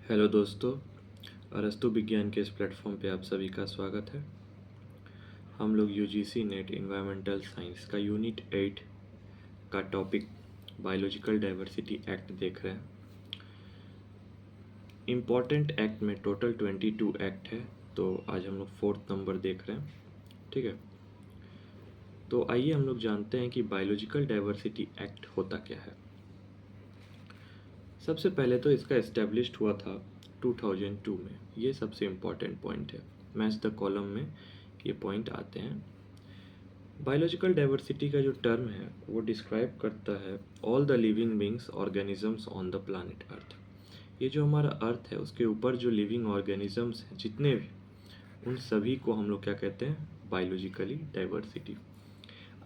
Hello दोस्तों, अरस्तु विज्ञान के इस प्लेटफॉर्म पे आप सभी का स्वागत है। हम लोग यूजीसी नेट एनवायरमेंटल साइंस का यूनिट 8 का टॉपिक बायोलॉजिकल डाइवर्सिटी एक्ट देख रहे हैं। इम्पॉर्टेंट एक्ट में टोटल 22 एक्ट है, तो आज हम लोग 4th नंबर देख रहे हैं। ठीक है, तो आइए हम लोग जानते हैं कि बायोलॉजिकल डाइवर्सिटी एक्ट होता क्या है। सबसे पहले तो इसका इस्टेब्लिश्ड हुआ था 2002 में। ये सबसे इम्पॉर्टेंट पॉइंट है। मैच द कॉलम में ये पॉइंट आते हैं। बायोलॉजिकल डाइवर्सिटी का जो टर्म है वो डिस्क्राइब करता है all the living beings organisms on the planet earth. ये जो हमारा अर्थ है उसके ऊपर जो लिविंग ऑर्गेनिजम्स हैं जितने भी, उन सभी को हम लोग क्या कहते हैं, बायोलॉजिकली डाइवर्सिटी।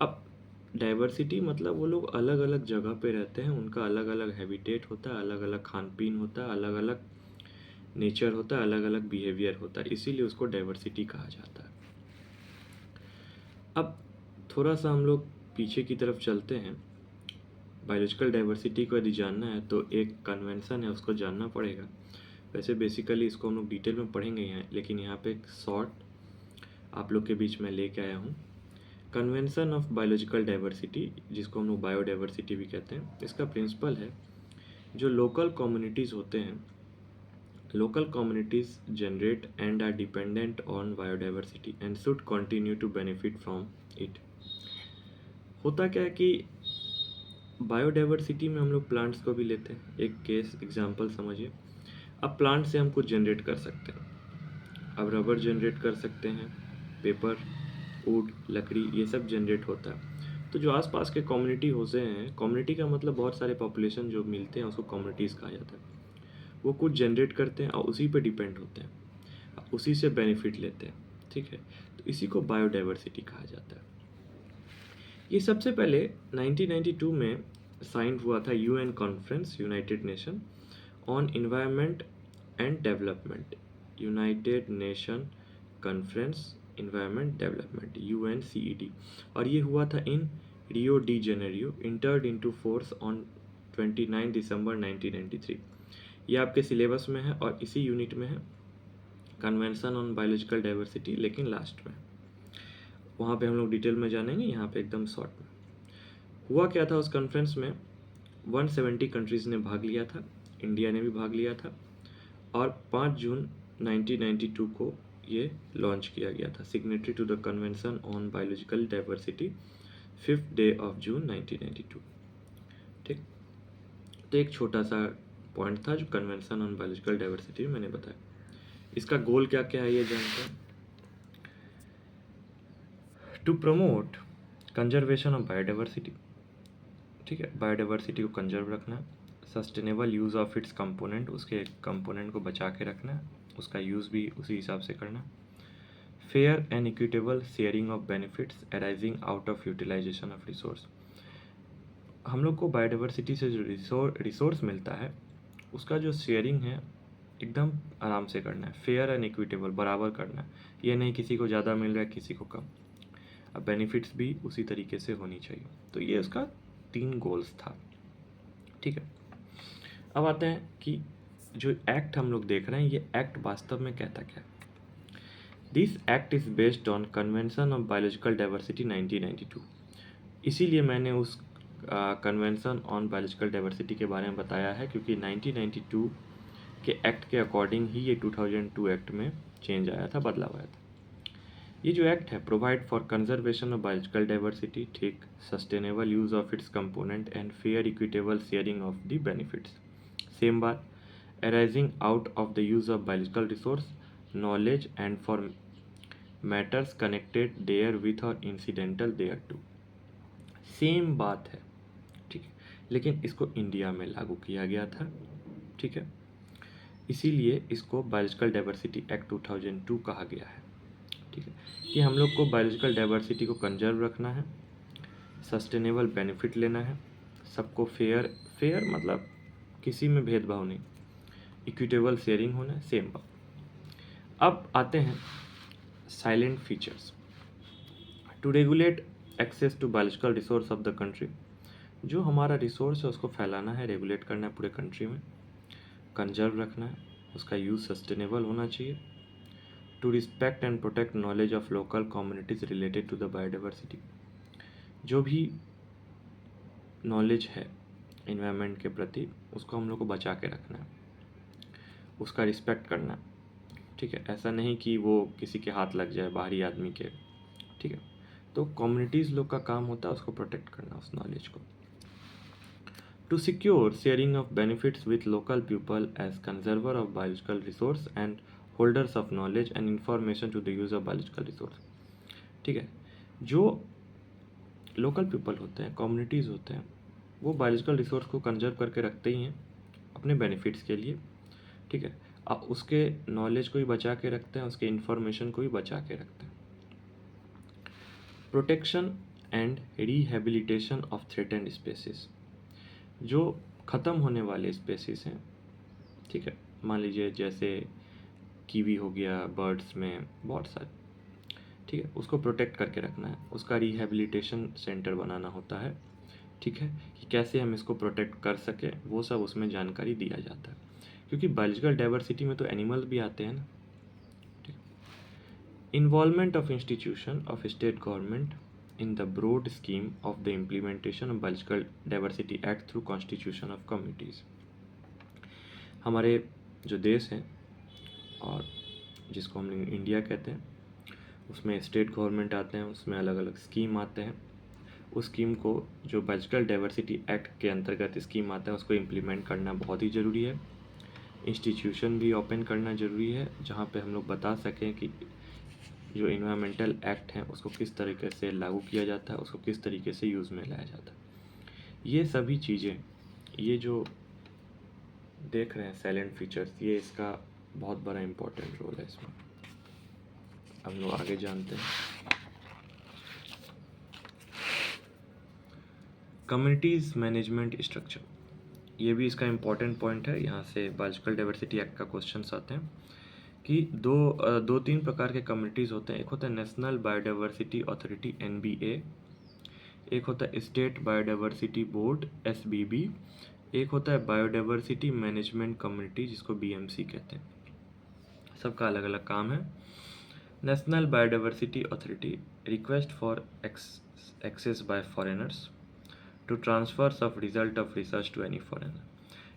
अब डाइवर्सिटी मतलब वो लोग अलग अलग जगह पे रहते हैं, उनका अलग अलग हैबिटेट होता है, अलग अलग खान पीन होता है, अलग अलग नेचर होता है, अलग अलग बिहेवियर होता है, इसीलिए उसको डाइवर्सिटी कहा जाता है। अब थोड़ा सा हम लोग पीछे की तरफ चलते हैं। बायोलॉजिकल डाइवर्सिटी को यदि जानना है तो एक कन्वेंशन है, उसको जानना पड़ेगा। वैसे बेसिकली इसको हम लोग डिटेल में पढ़ेंगे यहाँ, लेकिन यहाँ पे एक शॉर्ट आप लोग के बीच में लेके आया हूँ। कन्वेंशन ऑफ बायोलॉजिकल डाइवर्सिटी, जिसको हम लोग बायोडाइवर्सिटी भी कहते हैं, इसका प्रिंसिपल है जो लोकल कम्युनिटीज़ होते हैं, local communities generate and are dependent on biodiversity and should continue to benefit from it। होता क्या है कि बायोडाइवर्सिटी में हम लोग प्लांट्स को भी लेते हैं। एक केस एग्जांपल समझिए। अब प्लांट से हम कुछ जनरेट कर सकते हैं। अब रबर जनरेट कर सकते हैं, पेपर, वुड, लकड़ी, ये सब जनरेट होता है। तो जो आसपास के कम्युनिटी होते हैं, कम्युनिटी का मतलब बहुत सारे पॉपुलेशन जो मिलते हैं उसको कम्युनिटीज़ कहा जाता है। वो कुछ जनरेट करते हैं और उसी पे डिपेंड होते हैं, उसी से बेनिफिट लेते हैं। ठीक है, तो इसी को बायोडाइवर्सिटी कहा जाता है। ये सबसे पहले 1992 में साइन हुआ था UN conference, united nation on environment and development, united nation conference environment development, UNCED। और ये हुआ था in Rio de Janeiro, entered into force on 29 December 1993। ये आपके सिलेबस में है और इसी यूनिट में है, कन्वेंशन ऑन बायोलॉजिकल डाइवर्सिटी, लेकिन लास्ट में। वहाँ पे हम लोग डिटेल में जानेंगे, यहाँ पे एकदम शॉर्ट में। हुआ क्या था उस कॉन्फ्रेंस में, 170 कंट्रीज़ ने भाग लिया था, इंडिया ने भी भाग लिया था, और 5 जून 1992 को ये लॉन्च किया गया था। Signatory to the convention on biological diversity, 5th day of June 1992। ठीक, तो एक छोटा सा पॉइंट था जो कन्वेंशन ऑन बायोलॉजिकल डाइवर्सिटी में मैंने बताया। इसका गोल क्या क्या है ये जानते हैं। To promote conservation of biodiversity. ठीक है, बायोडाइवर्सिटी को कंजर्व रखना, sustainable use of its component, उसके कंपोनेंट को बचा के रखना, उसका यूज़ भी उसी हिसाब से करना। Fair and equitable sharing of benefits arising out of utilisation of resource. हम लोग को बायोडाइवर्सिटी से जो रिसोर्स मिलता है उसका जो शेयरिंग है एकदम आराम से करना है, फेयर एंड इक्विटेबल, बराबर करना है। ये नहीं किसी को ज़्यादा मिल रहा है किसी को कम। अब बेनिफिट्स भी उसी तरीके से होनी चाहिए। तो ये उसका 3 गोल्स था। ठीक है, अब आते हैं कि जो एक्ट हम लोग देख रहे हैं, ये एक्ट वास्तव में कहता क्या है। This act is based on convention of biological diversity 1992। इसीलिए मैंने उस कन्वेंशन ऑन बायोलॉजिकल डाइवर्सिटी के बारे में बताया है, क्योंकि 1992 के एक्ट के अकॉर्डिंग ही ये 2002 एक्ट में चेंज आया था, बदलाव आया था। ये जो एक्ट है, provide for conservation of biological diversity, ठीक, sustainable use of its component and fair equitable sharing of the benefits. Same बात, arising out of the use of biological resource, knowledge and for matters connected therewith और incidental thereto. Same बात है, ठीक है, लेकिन इसको India में लागू किया गया था। ठीक है, इसीलिए इसको बायोलॉजिकल डाइवर्सिटी एक्ट 2002 कहा गया है। ठीक है, कि हम लोग को बायोलॉजिकल डाइवर्सिटी को कंजर्व रखना है, सस्टेनेबल बेनिफिट लेना है, सबको फेयर, फेयर मतलब किसी में भेदभाव नहीं, इक्विटेबल शेयरिंग होना है, सेम बात। अब आते हैं silent features. To regulate access to biological resource of the country, जो हमारा रिसोर्स है उसको फैलाना है, रेगुलेट करना है पूरे कंट्री में, कंजर्व रखना है, उसका यूज़ सस्टेनेबल होना चाहिए। To respect and protect knowledge of local communities related to the biodiversity, जो भी नॉलेज है इन्वायरमेंट के प्रति उसको हम लोग को बचा के रखना है, उसका रिस्पेक्ट करना है। ठीक है, ऐसा नहीं कि वो किसी के हाथ लग जाए, बाहरी आदमी के। ठीक है, तो कम्युनिटीज़ लोग का काम होता है उसको प्रोटेक्ट करना, उस नॉलेज को। To secure sharing of benefits with local people as conserver of biological resource and holders of knowledge and information to the use of biological resource। ठीक है, जो लोकल पीपल होते हैं, कम्युनिटीज़ होते हैं, वो बायोलॉजिकल रिसोर्स को कंजर्व करके रखते ही हैं अपने बेनिफिट्स के लिए। ठीक है, अब उसके नॉलेज को भी बचा के रखते हैं, उसके इंफॉर्मेशन को भी बचा के रखते हैं। Protection and rehabilitation of threatened species, जो ख़त्म होने वाले स्पेसीज हैं। ठीक है, मान लीजिए जैसे कीवी हो गया, बर्ड्स में बहुत सारे। ठीक है, उसको प्रोटेक्ट करके रखना है, उसका रिहेबिलिटेशन सेंटर बनाना होता है। ठीक है, कि कैसे हम इसको प्रोटेक्ट कर सकें, वो सब उसमें जानकारी दिया जाता है, क्योंकि बायोलॉजिकल डाइवर्सिटी में तो एनिमल्स भी आते हैं ना। ठीक, involvement of institution of state government in the broad scheme of the implementation of Biological Diversity Act through Constitution of Communities। हमारे जो देश हैं और जिसको हम इंडिया कहते हैं, उसमें स्टेट गवर्नमेंट आते हैं, उसमें अलग अलग स्कीम आते हैं। उस स्कीम को, जो बायोलॉजिकल डाइवर्सिटी एक्ट के अंतर्गत स्कीम आता है, उसको इम्प्लीमेंट करना बहुत ही ज़रूरी है। इंस्टीट्यूशन भी ओपन करना ज़रूरी है, जहाँ पे हम लोग बता सकें कि जो इन्वायरमेंटल एक्ट हैं उसको किस तरीके से लागू किया जाता है, उसको किस तरीके से यूज़ में लाया जाता है। ये सभी चीज़ें, ये जो देख रहे हैं साइलेंट फीचर्स, ये इसका बहुत बड़ा इम्पोर्टेंट रोल है इसमें। हम लोग आगे जानते हैं। कम्युनिटीज़ मैनेजमेंट स्ट्रक्चर, ये भी इसका इम्पोर्टेंट पॉइंट है। यहाँ से बायोलॉजिकल डाइवर्सिटी एक्ट का क्वेश्चंस आते हैं कि दो तीन प्रकार के कम्युनिटीज़ होते हैं। एक होता है नेशनल बायोडाइवर्सिटी अथॉरिटी NBA, एक होता है स्टेट बायोडाइवर्सिटी बोर्ड SBB, एक होता है बायोडाइवर्सिटी मैनेजमेंट कम्युनिटी जिसको BMC कहते हैं। सबका अलग अलग काम है। National biodiversity authority request for access by foreigners to transfers of result of research to any foreigner.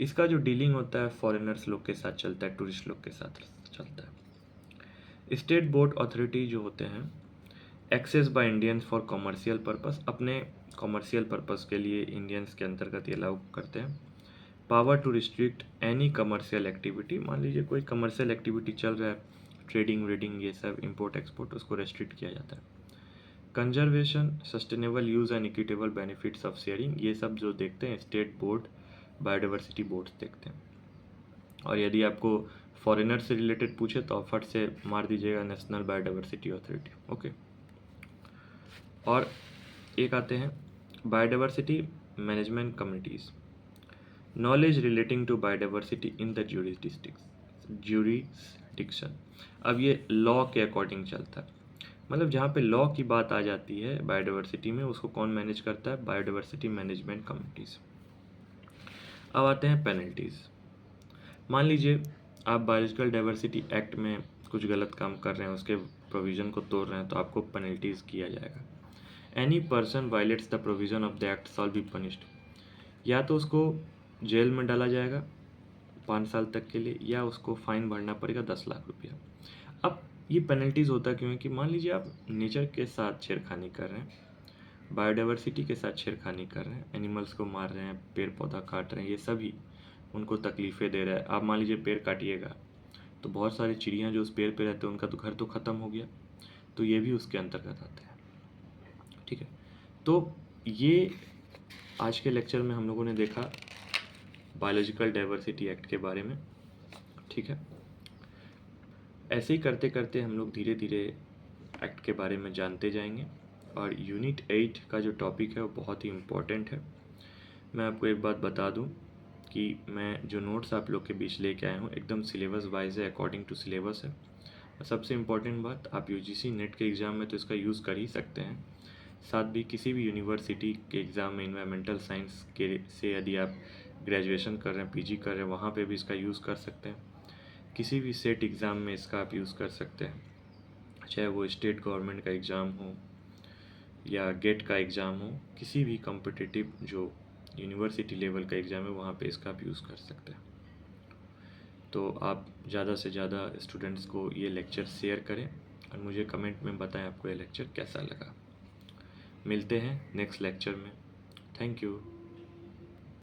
इसका जो डीलिंग होता है फॉरेनर्स लोग के साथ चलता है, टूरिस्ट लोग के साथ चलता है। स्टेट बोर्ड अथॉरिटी जो होते हैं, access by Indians for commercial purpose, अपने कॉमर्शियल पर्पस के लिए इंडियंस के अंतर्गत ये लागू करते हैं। Power to restrict any commercial activity, मान लीजिए कोई कमर्शियल एक्टिविटी चल रहा है, ट्रेडिंग वेडिंग ये सब, इंपोर्ट एक्सपोर्ट, उसको रेस्ट्रिक्ट किया जाता है। Conservation, sustainable use and equitable benefits of sharing, ये सब जो देखते हैं स्टेट बोर्ड बायोडाइवर्सिटी बोर्ड्स देखते हैं। और यदि आपको फॉरेनर से रिलेटेड पूछे तो फट से मार दीजिएगा नेशनल बायोडाइवर्सिटी अथॉरिटी। ओके, और एक आते हैं biodiversity management communities, knowledge relating to biodiversity in the jurisdiction. अब ये लॉ के अकॉर्डिंग चलता है, मतलब जहाँ पे लॉ की बात आ जाती है बायोडाइवर्सिटी में, उसको कौन मैनेज करता है? Biodiversity management communities. अब आते हैं पेनल्टीज़। मान लीजिए आप बायोलॉजिकल डाइवर्सिटी एक्ट में कुछ गलत काम कर रहे हैं, उसके प्रोविज़न को तोड़ रहे हैं, तो आपको पेनल्टीज़ किया जाएगा। Any person violets the provision of the act shawl be punished, या तो उसको जेल में डाला जाएगा 5 साल तक के लिए, या उसको फाइन भरना पड़ेगा 10 लाख रुपया। अब ये पेनल्टीज़ होता क्यों है कि मान लीजिए आप नेचर के साथ छेड़खानी कर रहे हैं, बायोडाइवर्सिटी के साथ छेड़खानी कर रहे हैं, एनिमल्स को मार रहे हैं, पेड़ पौधा काट रहे हैं, ये सभी उनको तकलीफ़ें दे रहा है। आप मान लीजिए पेड़ काटिएगा तो बहुत सारी चिड़ियाँ जो उस पेड़ पे रहते हैं उनका तो घर तो ख़त्म हो गया, तो ये भी उसके अंतर्गत आते हैं। ठीक है, तो ये आज के लेक्चर में हम लोगों ने देखा बायोलॉजिकल डाइवर्सिटी एक्ट के बारे में। ठीक है, ऐसे ही करते करते हम लोग धीरे धीरे एक्ट के बारे में जानते जाएंगे। और यूनिट 8 का जो टॉपिक है वो बहुत ही इम्पोर्टेंट है। मैं आपको एक बात बता दूं कि मैं जो नोट्स आप लोग के बीच लेके आया हूँ एकदम सिलेबस वाइज है, अकॉर्डिंग टू सिलेबस है। और सबसे इम्पोर्टेंट बात, आप UGC नेट के एग्ज़ाम में तो इसका यूज़ कर ही सकते हैं, साथ भी किसी भी यूनिवर्सिटी के एग्ज़ाम में इन्वायरमेंटल साइंस के से यदि आप ग्रेजुएशन कर रहे हैं, PG कर रहे हैं, वहाँ पे भी इसका यूज़ कर सकते हैं। किसी भी सेट एग्ज़ाम में इसका आप यूज़ कर सकते हैं, चाहे वो स्टेट गवर्नमेंट का एग्ज़ाम हो या गेट का एग्ज़ाम हो, किसी भी कॉम्पिटिटिव जो यूनिवर्सिटी लेवल का एग्ज़ाम है वहाँ पे इसका आप यूज़ कर सकते हैं। तो आप ज़्यादा से ज़्यादा स्टूडेंट्स को ये लेक्चर शेयर करें और मुझे कमेंट में बताएं आपको ये लेक्चर कैसा लगा। मिलते हैं नेक्स्ट लेक्चर में। Thank you.